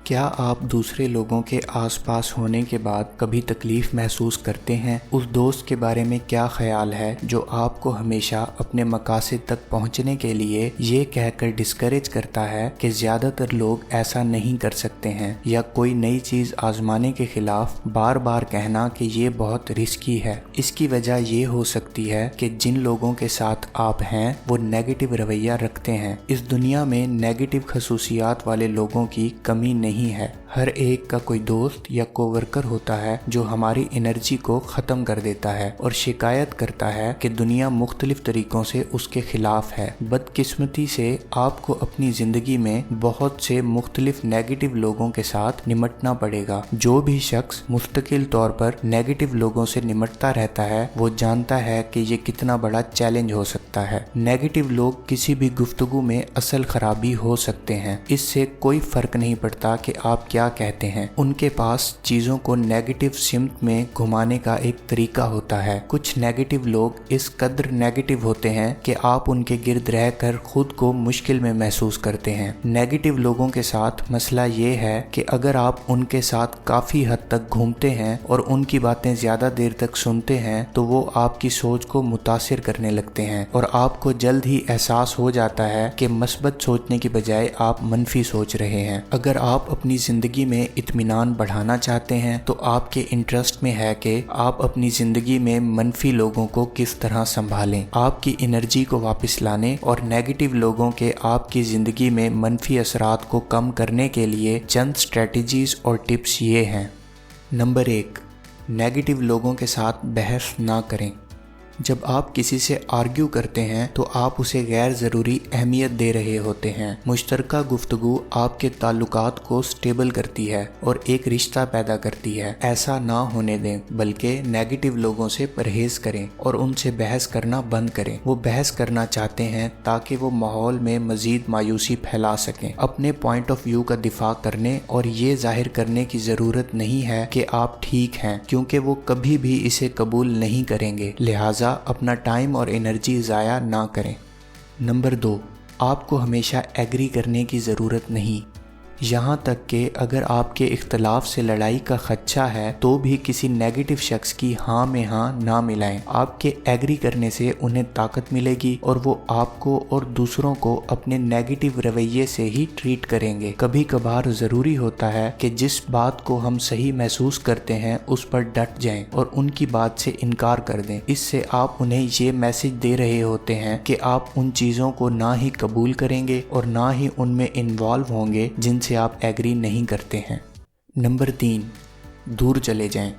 क्या आप दूसरे लोगों के आसपास होने के बाद कभी तकलीफ महसूस करते हैं? उस दोस्त के बारे में क्या ख्याल है जो आपको हमेशा अपने मकासद तक पहुंचने के लिए ये कहकर डिस्करेज करता है कि ज़्यादातर लोग ऐसा नहीं कर सकते हैं, या कोई नई चीज़ आजमाने के खिलाफ बार बार कहना कि ये बहुत रिस्की है? इसकी वजह ये हो सकती है कि जिन लोगों के साथ आप हैं वो नेगेटिव रवैया रखते हैं। इस दुनिया में नेगेटिव खसूसियात वाले लोगों की कमी नहीं है। हर एक का कोई दोस्त या कोवर्कर होता है जो हमारी एनर्जी को ख़त्म कर देता है और शिकायत करता है कि दुनिया मुख्तलिफ तरीक़ों से उसके ख़िलाफ़ है। बदकिस्मती से आपको अपनी ज़िंदगी में बहुत से मुख्तलिफ नेगेटिव लोगों के साथ निमटना पड़ेगा। जो भी शख्स मुस्तकिल तौर पर नेगेटिव लोगों से निमटता रहता है वो जानता है कि ये कितना बड़ा चैलेंज हो सकता है। नेगेटिव लोग किसी भी गुफ्तगू में असल खराबी हो सकते हैं। इससे कोई फ़र्क नहीं पड़ता कि आप क्या कहते हैं। उनके पास चीज़ों को नेगेटिव सिमत में घुमाने का एक तरीका होता है। कुछ नेगेटिव लोग इस कदर नेगेटिव होते हैं कि आप उनके गिर्द रहकर खुद को मुश्किल में महसूस करते हैं। नेगेटिव लोगों के साथ मसला ये है कि अगर आप उनके साथ काफ़ी हद तक घूमते हैं और उनकी बातें ज़्यादा देर तक सुनते हैं तो वो आपकी सोच को मुतासिर करने लगते हैं और आपको जल्द ही एहसास हो जाता है कि मस्बत सोचने की बजाय आप मनफी सोच रहे हैं। अगर आप अपनी ज़िंदगी में इत्मीनान बढ़ाना चाहते हैं तो आपके इंटरेस्ट में है कि आप अपनी ज़िंदगी में मनफी लोगों को किस तरह संभालें। आपकी एनर्जी को वापस लाने और नेगेटिव लोगों के आपकी ज़िंदगी में मनफी असरात को कम करने के लिए चंद स्ट्रेटजीज़ और टिप्स ये हैं। नंबर 1, नेगेटिव लोगों के साथ बहस ना करें। जब आप किसी से आर्ग्यू करते हैं तो आप उसे गैर ज़रूरी अहमियत दे रहे होते हैं। मुश्तरका गुफ्तगू आपके ताल्लुकात को स्टेबल करती है और एक रिश्ता पैदा करती है। ऐसा ना होने दें, बल्कि नेगेटिव लोगों से परहेज़ करें और उनसे बहस करना बंद करें। वो बहस करना चाहते हैं ताकि वो माहौल में मज़ीद मायूसी फैला सकें। अपने पॉइंट ऑफ व्यू का दिफा करने और ये जाहिर करने की ज़रूरत नहीं है कि आप ठीक हैं, क्योंकि वो कभी भी इसे कबूल नहीं करेंगे। लिहाजा अपना टाइम और एनर्जी ज़ाया ना करें। नंबर 2, आपको हमेशा एग्री करने की ज़रूरत नहीं। यहाँ तक कि अगर आपके इख्तलाफ से लड़ाई का खदशा है तो भी किसी नेगेटिव शख्स की हाँ में हाँ ना मिलाएं। आपके एग्री करने से उन्हें ताकत मिलेगी और वो आपको और दूसरों को अपने नेगेटिव रवैये से ही ट्रीट करेंगे। कभी कभार ज़रूरी होता है कि जिस बात को हम सही महसूस करते हैं उस पर डट जाएं और उनकी बात से इनकार कर दें। इससे आप उन्हें ये मैसेज दे रहे होते हैं कि आप उन चीज़ों को ना ही कबूल करेंगे और ना ही उनमें इन्वॉल्व होंगे जिनसे आप एग्री नहीं करते हैं। नंबर 3, दूर चले जाएं।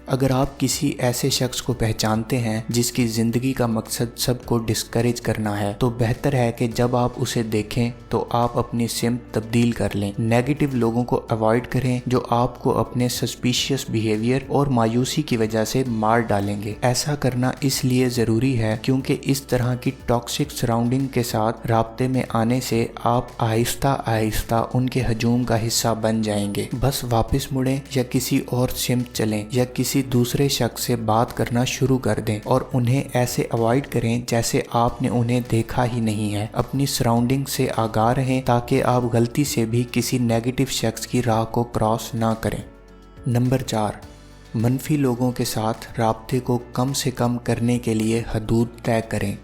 अगर आप किसी ऐसे शख्स को पहचानते हैं जिसकी ज़िंदगी का मकसद सबको डिस्करेज करना है तो बेहतर है कि जब आप उसे देखें तो आप अपनी सिमत तब्दील कर लें। नेगेटिव लोगों को अवॉइड करें जो आपको अपने सस्पिशियस बिहेवियर और मायूसी की वजह से मार डालेंगे। ऐसा करना इसलिए ज़रूरी है क्योंकि इस तरह की टॉक्सिक सराउंडिंग के साथ राब्ते में आने से आप आहिस्ता आहिस्ता उनके हजूम का हिस्सा बन जाएंगे। बस वापस मुड़ें या किसी और सिमत चलें या किसी दूसरे शख्स से बात करना शुरू कर दें और उन्हें ऐसे अवॉइड करें जैसे आपने उन्हें देखा ही नहीं है। अपनी सराउंडिंग से आगाह रहें ताकि आप गलती से भी किसी नेगेटिव शख्स की राह को क्रॉस ना करें। नंबर 4, मनफी लोगों के साथ राब्ते को कम से कम करने के लिए हदूद तय करें।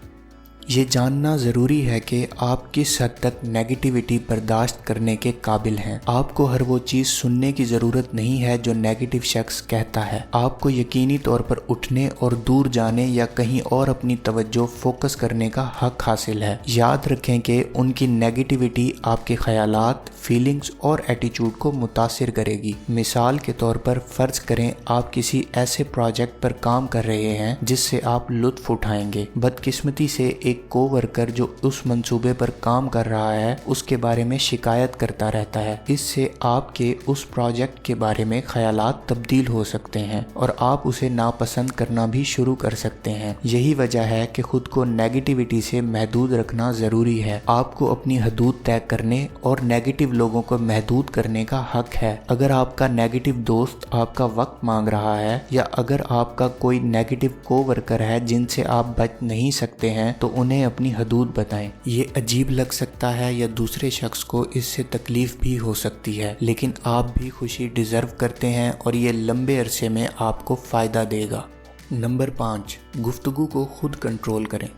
ये जानना ज़रूरी है कि आप किस हद तक नेगेटिविटी बर्दाश्त करने के काबिल हैं। आपको हर वो चीज़ सुनने की ज़रूरत नहीं है जो नेगेटिव शख्स कहता है। आपको यकीनी तौर पर उठने और दूर जाने या कहीं और अपनी तवज्जो फोकस करने का हक हासिल है। याद रखें कि उनकी नेगेटिविटी आपके ख्यालात, फीलिंग्स और एटीट्यूड को मुतासिर करेगी। मिसाल के तौर पर फ़र्ज़ करें आप किसी ऐसे प्रोजेक्ट पर काम कर रहे हैं जिससे आप लुत्फ़ उठाएंगे। बदकिस्मती से एक कोवर्कर जो उस मंसूबे पर काम कर रहा है उसके बारे में शिकायत करता रहता है। इससे आपके उस प्रोजेक्ट के बारे में ख्यालात तब्दील हो सकते हैं और आप उसे नापसंद करना भी शुरू कर सकते हैं। यही वजह है कि खुद को नेगेटिविटी से महदूद रखना ज़रूरी है। आपको अपनी हदूद तय करने और नेगेटिव लोगों को महदूद करने का हक है। अगर आपका नेगेटिव दोस्त आपका वक्त मांग रहा है या अगर आपका कोई नेगेटिव कोवर्कर है जिनसे आप बच नहीं सकते हैं तो उन्हें अपनी हदूद बताएं। ये अजीब लग सकता है या दूसरे शख्स को इससे तकलीफ भी हो सकती है, लेकिन आप भी खुशी डिजर्व करते हैं और ये लंबे अरसे में आपको फ़ायदा देगा। नंबर 5, गुफ्तगू को खुद कंट्रोल करें।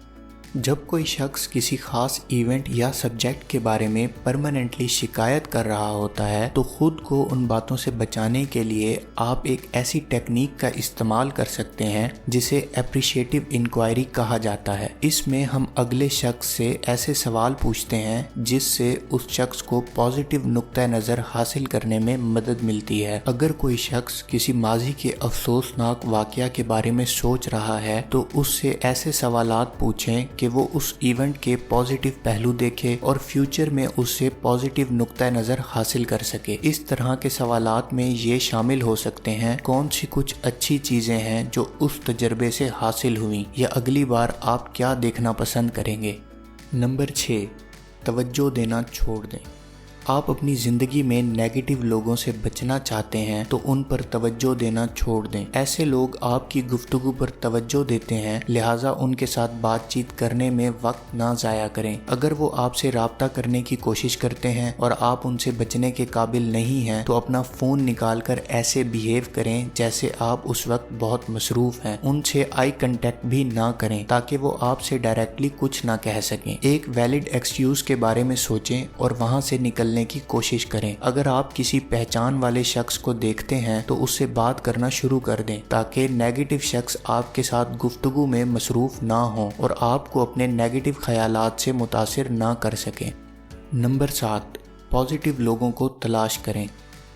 जब कोई शख्स किसी खास इवेंट या सब्जेक्ट के बारे में परमानेंटली शिकायत कर रहा होता है तो खुद को उन बातों से बचाने के लिए आप एक ऐसी टेक्निक का इस्तेमाल कर सकते हैं जिसे एप्रिशिएटिव इंक्वायरी कहा जाता है। इसमें हम अगले शख्स से ऐसे सवाल पूछते हैं जिससे उस शख्स को पॉजिटिव नुक्ता नज़र हासिल करने में मदद मिलती है। अगर कोई शख्स किसी माजी के अफसोसनाक वाक़या के बारे में सोच रहा है तो उससे ऐसे सवालात पूछें कि वो उस इवेंट के पॉजिटिव पहलू देखे और फ्यूचर में उससे पॉजिटिव नुक्ता नज़र हासिल कर सके। इस तरह के सवालात में ये शामिल हो सकते हैं कौन सी कुछ अच्छी चीज़ें हैं जो उस तजर्बे से हासिल हुई, या अगली बार आप क्या देखना पसंद करेंगे। नंबर 6, तवज्जो देना छोड़ दें। आप अपनी ज़िंदगी में नेगेटिव लोगों से बचना चाहते हैं तो उन पर तवज्जो देना छोड़ दें। ऐसे लोग आपकी गुफ्तगू पर तवज्जो देते हैं, लिहाजा उनके साथ बातचीत करने में वक्त ना ज़ाया करें। अगर वो आपसे राब्ता करने की कोशिश करते हैं और आप उनसे बचने के काबिल नहीं हैं तो अपना फ़ोन निकाल कर ऐसे बिहेव करें जैसे आप उस वक्त बहुत मसरूफ़ हैं। उनसे आई कंटेक्ट भी ना करें ताकि वो आपसे डायरेक्टली कुछ ना कह सकें। एक वैलिड एक्सक्यूज़ के बारे में सोचें और वहाँ से निकलने की कोशिश करें। अगर आप किसी पहचान वाले शख्स को देखते हैं तो उससे बात करना शुरू कर दें ताकि नेगेटिव शख्स आपके साथ गुफ्तगू में मसरूफ ना हो और आपको अपने नेगेटिव ख्यालात से मुतासिर ना कर सकें। नंबर 7, पॉजिटिव लोगों को तलाश करें।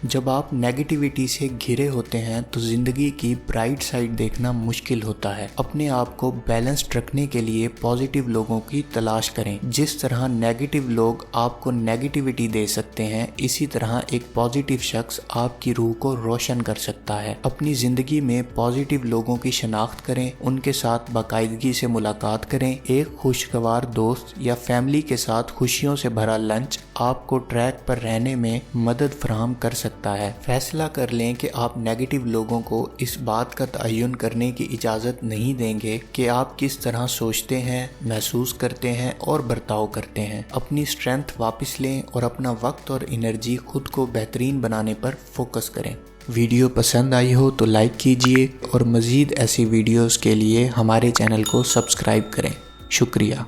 जब आप नेगेटिविटी से घिरे होते हैं तो ज़िंदगी की ब्राइट साइड देखना मुश्किल होता है। अपने आप को बैलेंस्ड रखने के लिए पॉजिटिव लोगों की तलाश करें। जिस तरह नेगेटिव लोग आपको नेगेटिविटी दे सकते हैं, इसी तरह एक पॉजिटिव शख्स आपकी रूह को रोशन कर सकता है। अपनी ज़िंदगी में पॉजिटिव लोगों की शनाख्त करें, उनके साथ बाकायदगी से मुलाकात करें। एक खुशगवार दोस्त या फैमिली के साथ खुशियों से भरा लंच आपको ट्रैक पर रहने में मदद फराहम कर सकता है। फैसला कर लें कि आप नेगेटिव लोगों को इस बात का तयन करने की इजाज़त नहीं देंगे कि आप किस तरह सोचते हैं, महसूस करते हैं और बर्ताव करते हैं। अपनी स्ट्रेंथ वापस लें और अपना वक्त और एनर्जी खुद को बेहतरीन बनाने पर फोकस करें। वीडियो पसंद आई हो तो लाइक कीजिए और मज़ीद ऐसी वीडियोस के लिए हमारे चैनल को सब्सक्राइब करें। शुक्रिया।